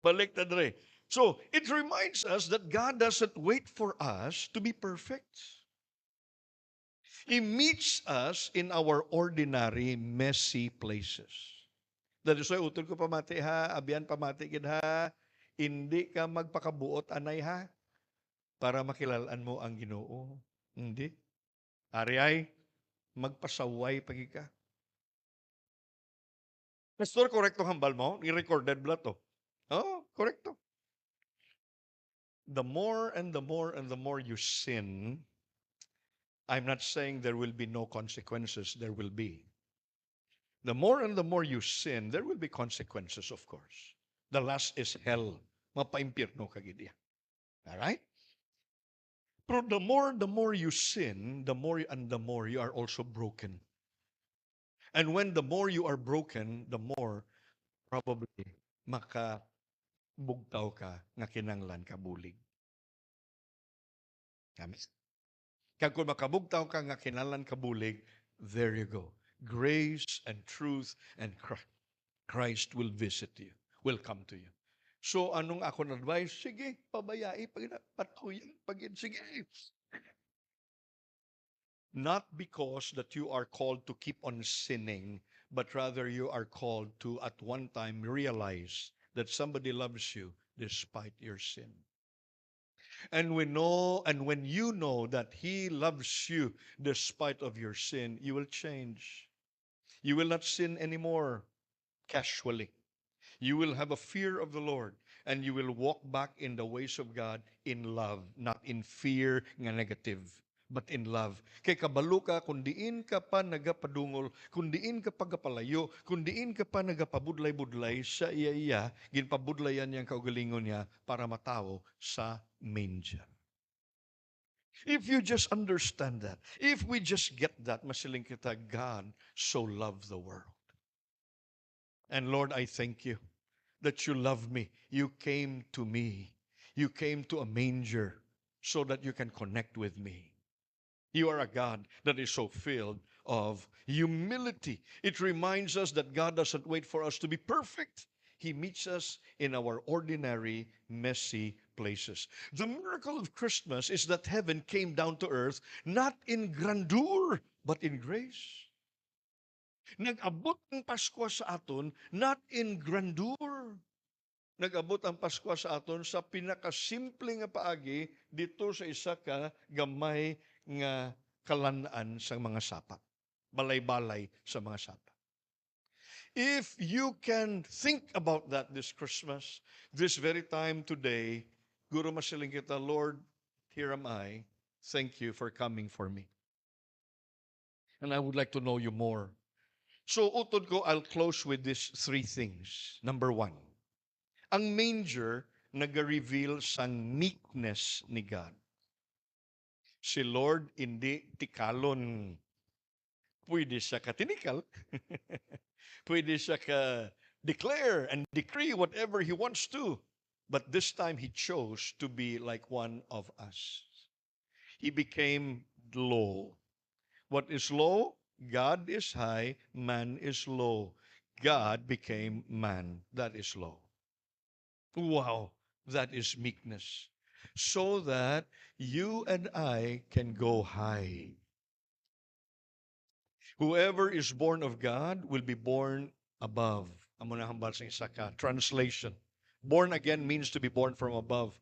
Baliktad re. So, it reminds us that God doesn't wait for us to be perfect. He meets us in our ordinary, messy places. That is why utol ko pamati ha, abiyan pamati gid ha, hindi ka magpakabuot anay ha, para makilalaan mo ang Ginoo. Hindi. Ari ay, magpasaway pagi ka. Pastor, korekto hambal mo? I-recorded bla to. Oh, korekto. The more and the more and the more you sin, I'm not saying there will be no consequences. There will be. The more and the more you sin, there will be consequences, of course. The last is hell. Mapaimpirno ka gid. All right? But the more you sin, the more and the more you are also broken. And when the more you are broken, the more probably makabugtaw ka nga kinanglan ka bulig. Amen. Kag kung makabugtaw ka nga kinanglan ka bulig, there you go. Grace and truth and Christ will visit you, will come to you. So anong ako advice? Sige, pabayai, patuyan, sige. Not because that you are called to keep on sinning, but rather you are called to at one time realize that somebody loves you despite your sin. And when you know that He loves you despite of your sin, you will change. You will not sin anymore casually. You will have a fear of the Lord, and you will walk back in the ways of God in love, not in fear nga negative, but in love. Kay kabalo ka, kung diin ka pa nagapadungol, kung diin ka pa gapalayo, kung diin ka pa nagapabudlay-budlay, sa iya, ginpabudlayan niyang kaugalingon niya para matawo sa manger. If you just understand that, if we just get that, masiling kita, God so loved the world. And Lord, I thank you that you love me. You came to me. You came to a manger so that you can connect with me. You are a God that is so filled of humility. It reminds us that God doesn't wait for us to be perfect. He meets us in our ordinary, messy places. The miracle of Christmas is that heaven came down to earth, not in grandeur, but in grace. Nag-abot ang Pasko sa aton, not in grandeur. Nag-abot ang Pasko sa aton sa pinakasimple nga paagi dito sa isa ka gamay nga kalanaan sa mga sapa. Balay-balay sa mga sapa. If you can think about that this Christmas, this very time today, guro masiling kita, Lord, here am I. Thank you for coming for me. And I would like to know you more. So, utod ko, I'll close with these three things. Number one, ang manger nag-reveal sang meekness ni God. Si Lord hindi tikalon. Pwede siya ka-tinikal. Pwede siya ka-declare and decree whatever He wants to. But this time He chose to be like one of us. He became low. What is low? God is high, man is low. God became man. That is low. Wow, that is meekness. So that you and I can go high. Whoever is born of God will be born above. Amo na hambal sa isa ka. Translation. Born again means to be born from above.